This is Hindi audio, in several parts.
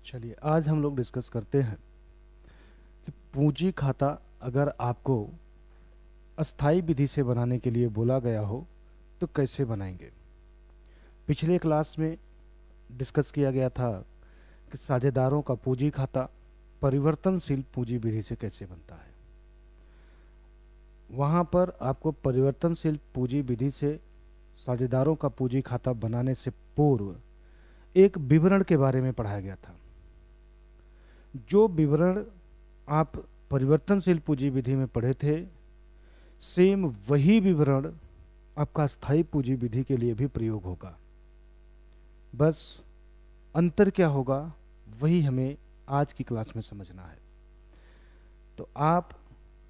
चलिए आज हम लोग डिस्कस करते हैं कि पूंजी खाता अगर आपको अस्थाई विधि से बनाने के लिए बोला गया हो तो कैसे बनाएंगे। पिछले क्लास में डिस्कस किया गया था कि साझेदारों का पूंजी खाता परिवर्तनशील पूंजी विधि से कैसे बनता है। वहाँ पर आपको परिवर्तनशील पूंजी विधि से साझेदारों का पूंजी खाता बनाने से पूर्व एक विवरण के बारे में पढ़ाया गया था। जो विवरण आप परिवर्तनशील पूंजी विधि में पढ़े थे, सेम वही विवरण आपका स्थायी पूंजी विधि के लिए भी प्रयोग होगा। बस अंतर क्या होगा वही हमें आज की क्लास में समझना है। तो आप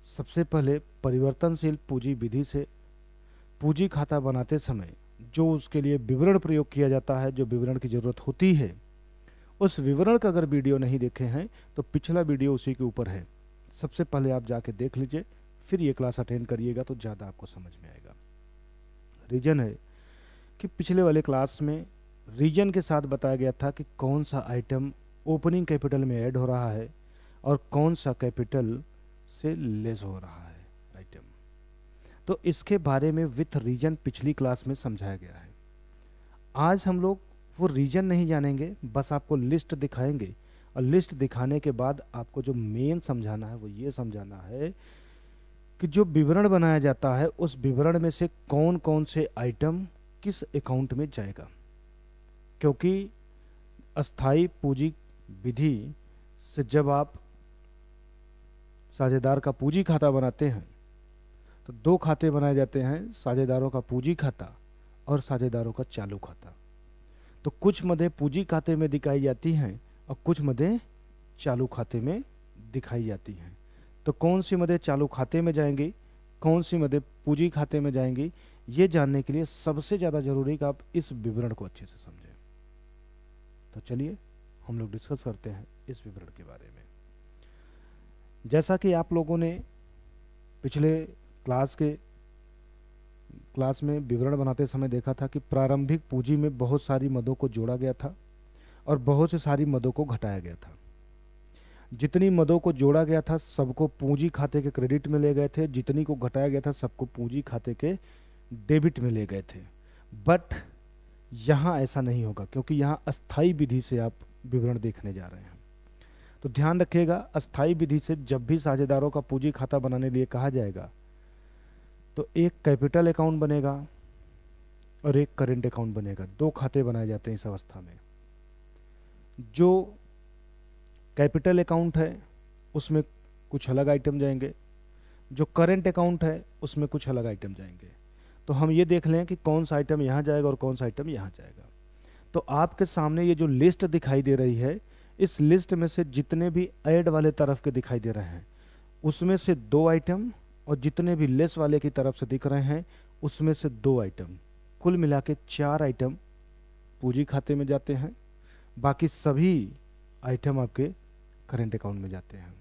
सबसे पहले परिवर्तनशील पूंजी विधि से पूंजी खाता बनाते समय जो उसके लिए विवरण प्रयोग किया जाता है, जो विवरण की ज़रूरत होती है, उस विवरण का अगर वीडियो नहीं देखे हैं तो पिछला वीडियो उसी के ऊपर है। सबसे पहले आप जाके देख लीजिए, फिर ये क्लास अटेंड करिएगा तो ज़्यादा आपको समझ में आएगा। रीजन है कि पिछले वाले क्लास में रीजन के साथ बताया गया था कि कौन सा आइटम ओपनिंग कैपिटल में ऐड हो रहा है और कौन सा कैपिटल से लेस हो रहा है आइटम। तो इसके बारे में विथ रीजन पिछली क्लास में समझाया गया है। आज हम लोग वो रीजन नहीं जानेंगे, बस आपको लिस्ट दिखाएंगे और लिस्ट दिखाने के बाद आपको जो मेन समझाना है वो ये समझाना है कि जो विवरण बनाया जाता है उस विवरण में से कौन कौन से आइटम किस अकाउंट में जाएगा। क्योंकि अस्थाई पूंजी विधि से जब आप साझेदार का पूंजी खाता बनाते हैं तो दो खाते बनाए जाते हैं, साझेदारों का पूंजी खाता और साझेदारों का चालू खाता। तो कुछ मदें पूंजी खाते में दिखाई जाती हैं और कुछ मदें चालू खाते में दिखाई जाती हैं। तो कौन सी मदें चालू खाते में जाएंगी, कौन सी मदें पूंजी खाते में जाएंगी, ये जानने के लिए सबसे ज़्यादा ज़रूरी है कि आप इस विवरण को अच्छे से समझें। तो चलिए हम लोग डिस्कस करते हैं इस विवरण के बारे में। जैसा कि आप लोगों ने पिछले क्लास में विवरण बनाते समय देखा था कि प्रारंभिक पूंजी में बहुत सारी मदों को जोड़ा गया था और बहुत से सारी मदों को घटाया गया था। जितनी मदों को जोड़ा गया था सबको पूंजी खाते के क्रेडिट में ले गए थे, जितनी को घटाया गया था सबको पूंजी खाते के डेबिट में ले गए थे। बट यहाँ ऐसा नहीं होगा क्योंकि यहाँ अस्थाई विधि से आप विवरण देखने जा रहे हैं। तो ध्यान रखिएगा, अस्थाई विधि से जब भी साझेदारों का पूंजी खाता बनाने लिए कहा जाएगा तो एक कैपिटल अकाउंट बनेगा और एक करेंट अकाउंट बनेगा। दो खाते बनाए जाते हैं इस अवस्था में। जो कैपिटल अकाउंट है उसमें कुछ अलग आइटम जाएंगे, जो करेंट अकाउंट है उसमें कुछ अलग आइटम जाएंगे। तो हम ये देख लें कि कौन सा आइटम यहाँ जाएगा और कौन सा आइटम यहाँ जाएगा। तो आपके सामने ये जो लिस्ट दिखाई दे रही है, इस लिस्ट में से जितने भी ऐड वाले तरफ के दिखाई दे रहे हैं उसमें से दो आइटम, और जितने भी लेस वाले की तरफ से दिख रहे हैं उसमें से दो आइटम, कुल मिला के 4 आइटम पूंजी खाते में जाते हैं। बाकी सभी आइटम आपके करेंट अकाउंट में जाते हैं।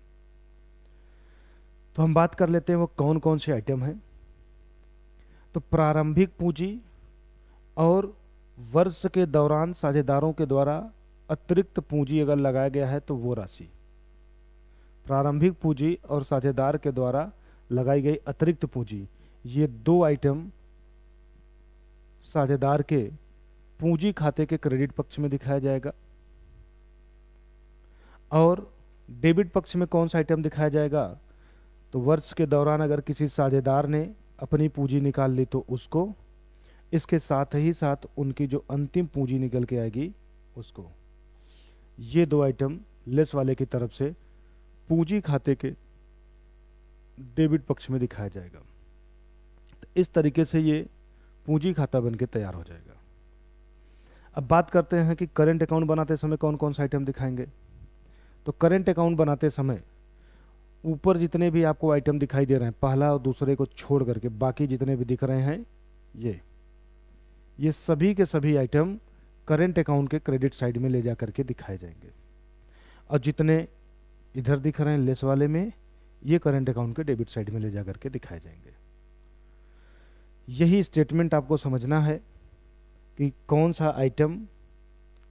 तो हम बात कर लेते हैं वो कौन कौन से आइटम हैं। तो प्रारंभिक पूंजी और वर्ष के दौरान साझेदारों के द्वारा अतिरिक्त पूंजी अगर लगाया गया है तो वो राशि, प्रारंभिक पूंजी और साझेदार के द्वारा लगाई गई अतिरिक्त पूंजी, ये दो आइटम साझेदार के पूंजी खाते के क्रेडिट पक्ष में दिखाया जाएगा। और डेबिट पक्ष में कौन सा आइटम दिखाया जाएगा, तो वर्ष के दौरान अगर किसी साझेदार ने अपनी पूंजी निकाल ली तो उसको, इसके साथ ही साथ उनकी जो अंतिम पूंजी निकल के आएगी उसको। ये दो आइटम लेस वाले की तरफ से पूंजी खाते के डेबिट पक्ष में दिखाया जाएगा। तो इस तरीके से ये पूंजी खाता बनके तैयार हो जाएगा। अब बात करते हैं कि करेंट अकाउंट बनाते समय कौन कौन सा आइटम दिखाएंगे। तो करेंट अकाउंट बनाते समय ऊपर जितने भी आपको आइटम दिखाई दे रहे हैं, पहला और दूसरे को छोड़ करके बाकी जितने भी दिख रहे हैं, ये सभी के सभी आइटम करेंट अकाउंट के क्रेडिट साइड में ले जा करके दिखाए जाएंगे। और जितने इधर दिख रहे हैं लेस वाले में, ये करेंट अकाउंट के डेबिट साइड में ले जा करके दिखाए जाएंगे। यही स्टेटमेंट आपको समझना है कि कौन सा आइटम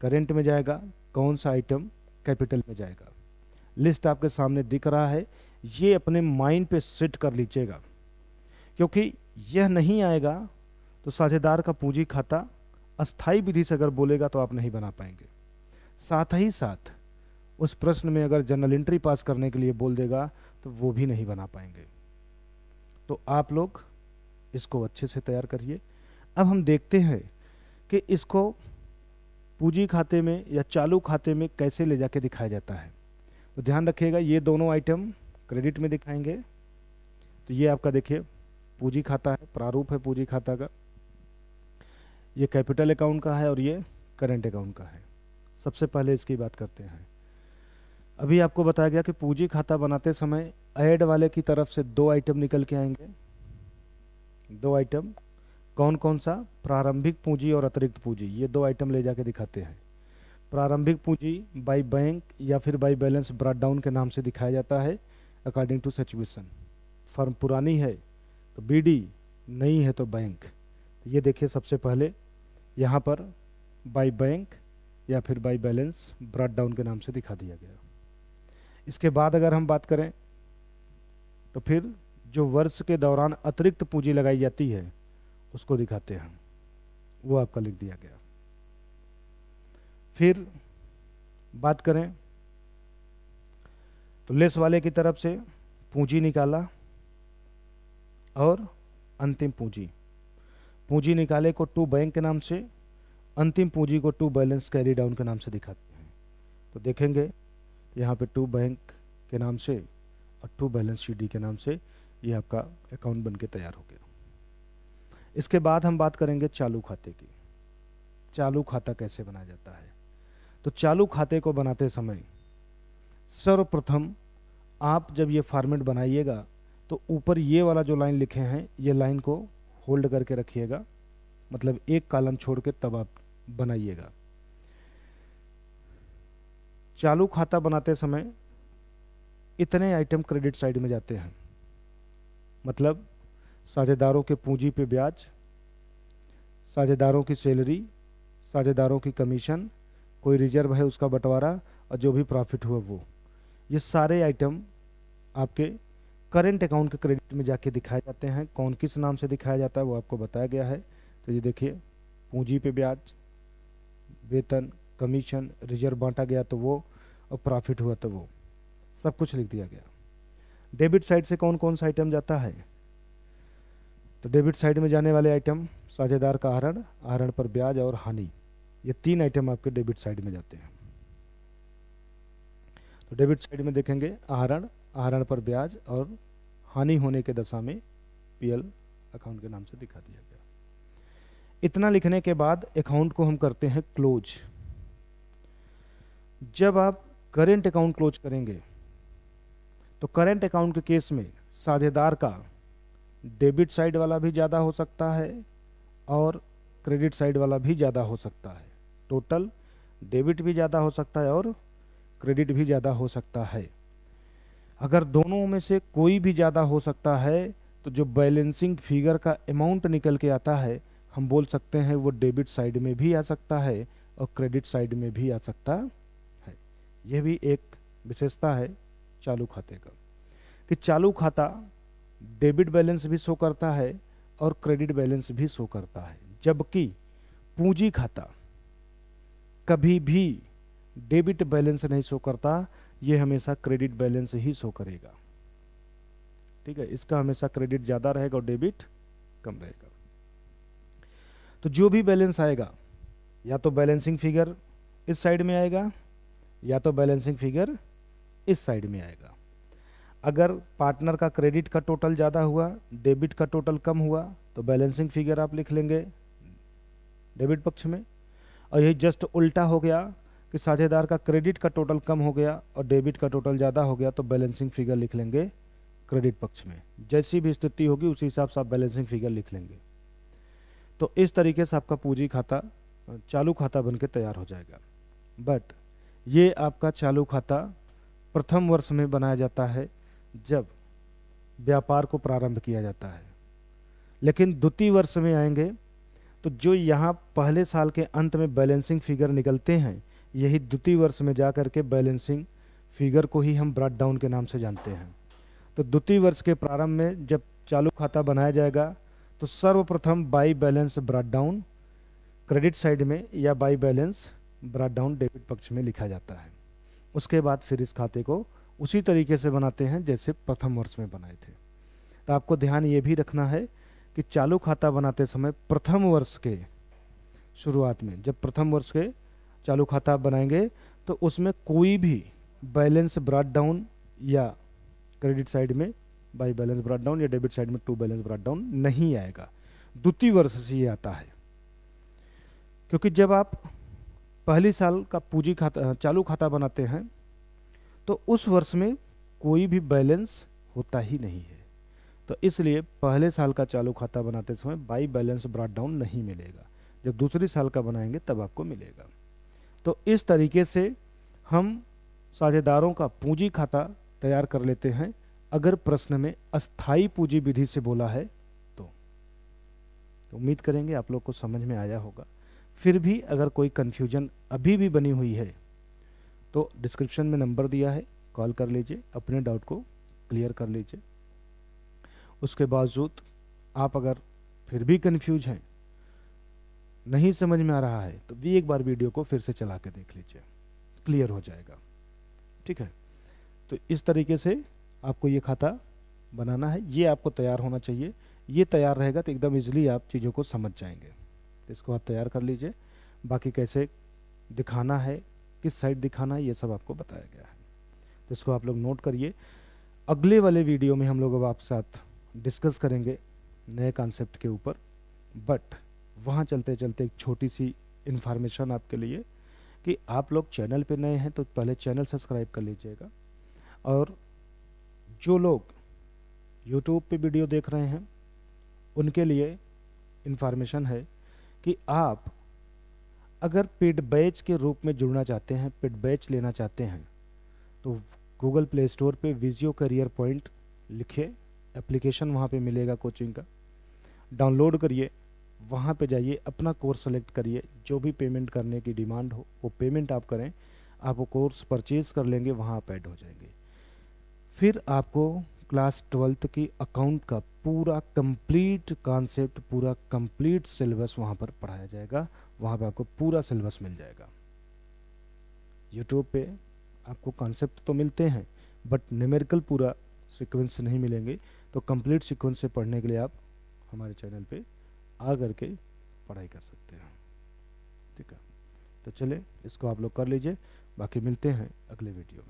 करेंट में जाएगा, कौन सा आइटम कैपिटल में जाएगा। लिस्ट आपके सामने दिख रहा है, ये अपने माइंड पे सेट कर लीजिएगा, क्योंकि यह नहीं आएगा तो साझेदार का पूंजी खाता अस्थाई विधि से अगर बोलेगा तो आप नहीं बना पाएंगे। साथ ही साथ उस प्रश्न में अगर जनरल एंट्री पास करने के लिए बोल देगा तो वो भी नहीं बना पाएंगे। तो आप लोग इसको अच्छे से तैयार करिए। अब हम देखते हैं कि इसको पूंजी खाते में या चालू खाते में कैसे ले जाके दिखाया जाता है। तो ध्यान रखिएगा, ये दोनों आइटम क्रेडिट में दिखाएंगे। तो ये आपका देखिए पूंजी खाता है, प्रारूप है पूंजी खाता का, ये कैपिटल अकाउंट का है और ये करंट अकाउंट का है। सबसे पहले इसकी बात करते हैं। अभी आपको बताया गया कि पूंजी खाता बनाते समय ऐड वाले की तरफ से 2 आइटम निकल के आएंगे। 2 आइटम कौन कौन सा? प्रारंभिक पूंजी और अतिरिक्त पूंजी, ये 2 आइटम ले जाके दिखाते हैं। प्रारंभिक पूंजी बाय बैंक या फिर बाय बैलेंस ब्रॉट डाउन के नाम से दिखाया जाता है अकॉर्डिंग टू सिचुएशन। फर्म पुरानी है तो बीडी, नई है तो बैंक। तो ये देखिए सबसे पहले यहाँ पर बाय बैंक या फिर बाय बैलेंस ब्रॉट डाउन के नाम से दिखा दिया गया। इसके बाद अगर हम बात करें तो फिर जो वर्ष के दौरान अतिरिक्त पूंजी लगाई जाती है उसको दिखाते हैं, वो आपका लिख दिया गया। फिर बात करें तो लेस वाले की तरफ से पूंजी निकाला और अंतिम पूंजी निकाले को टू बैंक के नाम से, अंतिम पूंजी को टू बैलेंस कैरी डाउन के नाम से दिखाते हैं। तो देखेंगे यहाँ पे टू बैंक के नाम से और टू बैलेंस शीट के नाम से ये आपका अकाउंट बन के तैयार हो गया। इसके बाद हम बात करेंगे चालू खाते की। चालू खाता कैसे बनाया जाता है? तो चालू खाते को बनाते समय सर्वप्रथम आप जब ये फॉर्मेट बनाइएगा तो ऊपर ये वाला जो लाइन लिखे हैं ये लाइन को होल्ड करके रखिएगा, मतलब एक कॉलम छोड़ के तब आप बनाइएगा। चालू खाता बनाते समय इतने आइटम क्रेडिट साइड में जाते हैं, मतलब साझेदारों के पूंजी पे ब्याज, साझेदारों की सैलरी, साझेदारों की कमीशन, कोई रिजर्व है उसका बंटवारा और जो भी प्रॉफिट हुआ वो, ये सारे आइटम आपके करंट अकाउंट के क्रेडिट में जाके दिखाए जाते हैं। कौन किस नाम से दिखाया जाता है वो आपको बताया गया है। तो ये देखिए पूंजी पे ब्याज, वेतन, कमीशन, रिजर्व बांटा गया तो वो, और प्रॉफिट हुआ तो वो, सब कुछ लिख दिया गया। डेबिट साइड से कौन कौन सा आइटम जाता है? तो डेबिट साइड में जाने वाले आइटम साझेदार का आहरण, आहरण पर ब्याज और हानि, ये 3 आइटम आपके डेबिट साइड में जाते हैं। तो डेबिट साइड में देखेंगे आहरण, आहरण पर ब्याज और हानि होने के दशा में पीएल अकाउंट के नाम से दिखा दिया गया। इतना लिखने के बाद अकाउंट को हम करते हैं क्लोज। जब आप करेंट अकाउंट क्लोज करेंगे तो करेंट अकाउंट के केस में साझेदार का डेबिट साइड वाला भी ज़्यादा हो सकता है और क्रेडिट साइड वाला भी ज़्यादा हो सकता है। टोटल डेबिट भी ज़्यादा हो सकता है और क्रेडिट भी ज़्यादा हो सकता है। अगर दोनों में से कोई भी ज़्यादा हो सकता है तो जो बैलेंसिंग फिगर का अमाउंट निकल के आता है हम बोल सकते हैं वो डेबिट साइड में भी आ सकता है और क्रेडिट साइड में भी आ सकता है। यह भी एक विशेषता है चालू खाते का कि चालू खाता डेबिट बैलेंस भी शो करता है और क्रेडिट बैलेंस भी शो करता है, जबकि पूंजी खाता कभी भी डेबिट बैलेंस नहीं शो करता, ये हमेशा क्रेडिट बैलेंस ही शो करेगा। ठीक है, इसका हमेशा क्रेडिट ज़्यादा रहेगा और डेबिट कम रहेगा। तो जो भी बैलेंस आएगा या तो बैलेंसिंग फिगर इस साइड में आएगा या तो बैलेंसिंग फिगर इस साइड में आएगा। अगर पार्टनर का क्रेडिट का टोटल ज़्यादा हुआ, डेबिट का टोटल कम हुआ तो बैलेंसिंग फिगर आप लिख लेंगे डेबिट पक्ष में, और यही जस्ट उल्टा हो गया कि साझेदार का क्रेडिट का टोटल कम हो गया और डेबिट का टोटल ज़्यादा हो गया तो बैलेंसिंग फिगर लिख लेंगे क्रेडिट पक्ष में। जैसी भी स्थिति होगी उसी हिसाब से आप बैलेंसिंग फिगर लिख लेंगे। तो इस तरीके से आपका पूंजी खाता चालू खाता बन के तैयार हो जाएगा। बट ये आपका चालू खाता प्रथम वर्ष में बनाया जाता है जब व्यापार को प्रारंभ किया जाता है, लेकिन द्वितीय वर्ष में आएंगे तो जो यहाँ पहले साल के अंत में बैलेंसिंग फिगर निकलते हैं यही द्वितीय वर्ष में जा कर के बैलेंसिंग फिगर को ही हम ब्रॉट डाउन के नाम से जानते हैं। तो द्वितीय वर्ष के प्रारंभ में जब चालू खाता बनाया जाएगा तो सर्वप्रथम by balance brought down credit side में या by balance brought down debit पक्ष में लिखा जाता है। उसके बाद फिर इस खाते को उसी तरीके से बनाते हैं जैसे प्रथम वर्ष में बनाए थे। तो आपको ध्यान ये भी रखना है कि चालू खाता बनाते समय प्रथम वर्ष के शुरुआत में जब प्रथम वर्ष के चालू खाता बनाएंगे तो उसमें कोई भी बैलेंस ब्रॉट डाउन या क्रेडिट साइड में बाई बैलेंस ब्रॉट डाउन या डेबिट साइड में टू बैलेंस ब्रॉट डाउन नहीं आएगा। द्वितीय वर्ष से ये आता है, क्योंकि जब आप पहली साल का पूंजी खाता चालू खाता बनाते हैं तो उस वर्ष में कोई भी बैलेंस होता ही नहीं है। तो इसलिए पहले साल का चालू खाता बनाते समय बाई बैलेंस ब्रॉट डाउन नहीं मिलेगा, जब दूसरी साल का बनाएंगे तब आपको मिलेगा। तो इस तरीके से हम साझेदारों का पूंजी खाता तैयार कर लेते हैं अगर प्रश्न में अस्थाई पूंजी विधि से बोला है तो उम्मीद करेंगे आप लोग को समझ में आया होगा। फिर भी अगर कोई कन्फ्यूजन अभी भी बनी हुई है तो डिस्क्रिप्शन में नंबर दिया है, कॉल कर लीजिए, अपने डाउट को क्लियर कर लीजिए। उसके बावजूद आप अगर फिर भी कंफ्यूज हैं, नहीं समझ में आ रहा है, तो भी एक बार वीडियो को फिर से चला के देख लीजिए, क्लियर हो जाएगा। ठीक है, तो इस तरीके से आपको ये खाता बनाना है, ये आपको तैयार होना चाहिए। ये तैयार रहेगा तो एकदम इजीली आप चीज़ों को समझ जाएंगे। तो इसको आप तैयार कर लीजिए। बाकी कैसे दिखाना है, किस साइड दिखाना है, ये सब आपको बताया गया है। तो इसको आप लोग नोट करिए। अगले वाले वीडियो में हम लोग अब आपके साथ डिस्कस करेंगे नए कॉन्सेप्ट के ऊपर। बट वहाँ चलते चलते एक छोटी सी इन्फॉर्मेशन आपके लिए कि आप लोग चैनल पे नए हैं तो पहले चैनल सब्सक्राइब कर लीजिएगा, और जो लोग यूट्यूब पे वीडियो देख रहे हैं उनके लिए इन्फॉर्मेशन है कि आप अगर पेड बैच के रूप में जुड़ना चाहते हैं, पेड बैच लेना चाहते हैं, तो गूगल प्ले स्टोर पे विजियो करियर पॉइंट लिखिए, एप्लीकेशन वहाँ पे मिलेगा कोचिंग का, डाउनलोड करिए, वहाँ पे जाइए, अपना कोर्स सेलेक्ट करिए, जो भी पेमेंट करने की डिमांड हो वो पेमेंट आप करें, आप वो कोर्स परचेज़ कर लेंगे, वहाँ आप ऐड हो जाएंगे। फिर आपको क्लास 12th की अकाउंट का पूरा कंप्लीट कॉन्सेप्ट, पूरा कंप्लीट सिलेबस वहाँ पर पढ़ाया जाएगा। वहाँ पे आपको पूरा सिलेबस मिल जाएगा। यूट्यूब पे आपको कॉन्सेप्ट तो मिलते हैं बट न्यूमेरिकल पूरा सीक्वेंस नहीं मिलेंगे। तो कंप्लीट सीक्वेंस से पढ़ने के लिए आप हमारे चैनल पे आ करके पढ़ाई कर सकते हैं। ठीक है, तो चले इसको आप लोग कर लीजिए, बाकी मिलते हैं अगले वीडियो में।